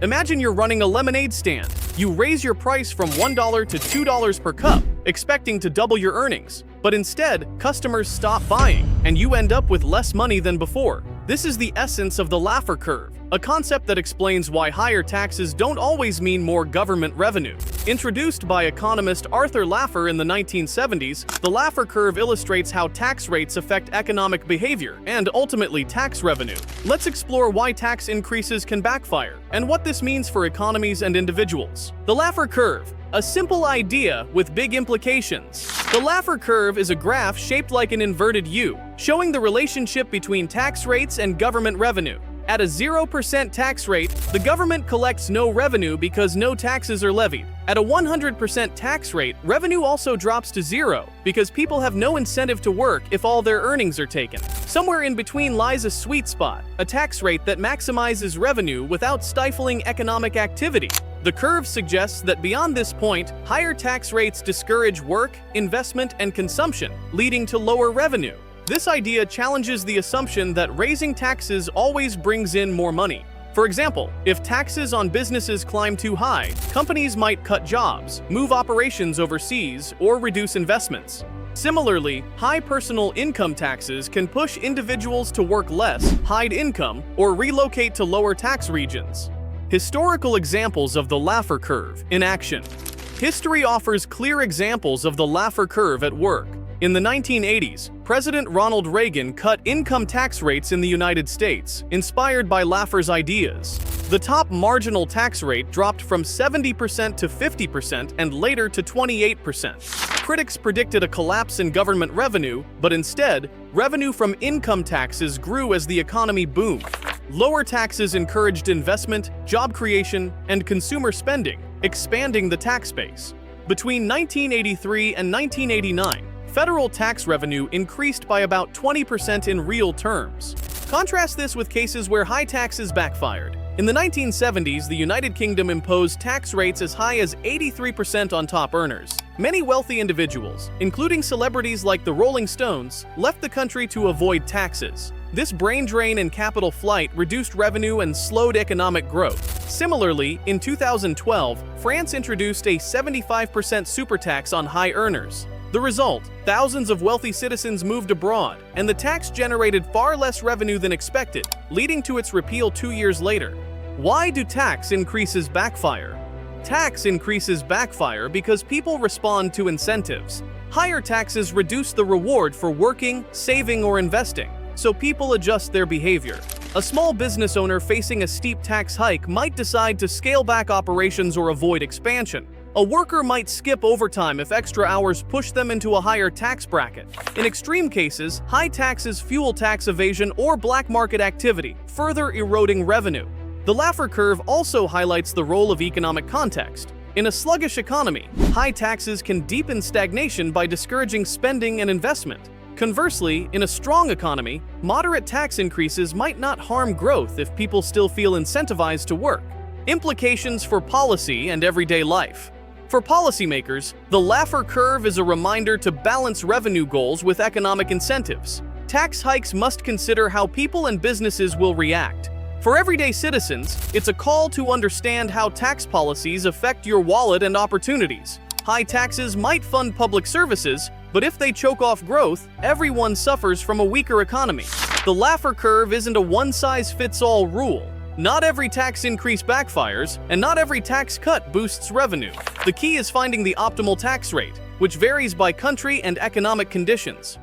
Imagine you're running a lemonade stand. You raise your price from $1 to $2 per cup, expecting to double your earnings. But instead, customers stop buying, and you end up with less money than before. This is the essence of the Laffer Curve, a concept that explains why higher taxes don't always mean more government revenue. Introduced by economist Arthur Laffer in the 1970s, the Laffer Curve illustrates how tax rates affect economic behavior and ultimately tax revenue. Let's explore why tax increases can backfire and what this means for economies and individuals. The Laffer Curve, a simple idea with big implications. The Laffer Curve is a graph shaped like an inverted U, showing the relationship between tax rates and government revenue. At a 0% tax rate, the government collects no revenue because no taxes are levied. At a 100% tax rate, revenue also drops to zero because people have no incentive to work if all their earnings are taken. Somewhere in between lies a sweet spot, a tax rate that maximizes revenue without stifling economic activity. The curve suggests that beyond this point, higher tax rates discourage work, investment, and consumption, leading to lower revenue. This idea challenges the assumption that raising taxes always brings in more money. For example, if taxes on businesses climb too high, companies might cut jobs, move operations overseas, or reduce investments. Similarly, high personal income taxes can push individuals to work less, hide income, or relocate to lower tax regions. Historical examples of the Laffer Curve in action. History offers clear examples of the Laffer Curve at work. In the 1980s, President Ronald Reagan cut income tax rates in the United States, inspired by Laffer's ideas. The top marginal tax rate dropped from 70% to 50% and later to 28%. Critics predicted a collapse in government revenue, but instead, revenue from income taxes grew as the economy boomed. Lower taxes encouraged investment, job creation, and consumer spending, expanding the tax base. Between 1983 and 1989, federal tax revenue increased by about 20% in real terms. Contrast this with cases where high taxes backfired. In the 1970s, the United Kingdom imposed tax rates as high as 83% on top earners. Many wealthy individuals, including celebrities like the Rolling Stones, left the country to avoid taxes. This brain drain and capital flight reduced revenue and slowed economic growth. Similarly, in 2012, France introduced a 75% super tax on high earners. The result, thousands of wealthy citizens moved abroad, and the tax generated far less revenue than expected, leading to its repeal 2 years later. Why do tax increases backfire? Tax increases backfire because people respond to incentives. Higher taxes reduce the reward for working, saving, or investing, so people adjust their behavior. A small business owner facing a steep tax hike might decide to scale back operations or avoid expansion. A worker might skip overtime if extra hours push them into a higher tax bracket. In extreme cases, high taxes fuel tax evasion or black market activity, further eroding revenue. The Laffer Curve also highlights the role of economic context. In a sluggish economy, high taxes can deepen stagnation by discouraging spending and investment. Conversely, in a strong economy, moderate tax increases might not harm growth if people still feel incentivized to work. Implications for policy and everyday life. For policymakers, the Laffer Curve is a reminder to balance revenue goals with economic incentives. Tax hikes must consider how people and businesses will react. For everyday citizens, it's a call to understand how tax policies affect your wallet and opportunities. High taxes might fund public services, but if they choke off growth, everyone suffers from a weaker economy. The Laffer Curve isn't a one-size-fits-all rule. Not every tax increase backfires, and not every tax cut boosts revenue. The key is finding the optimal tax rate, which varies by country and economic conditions.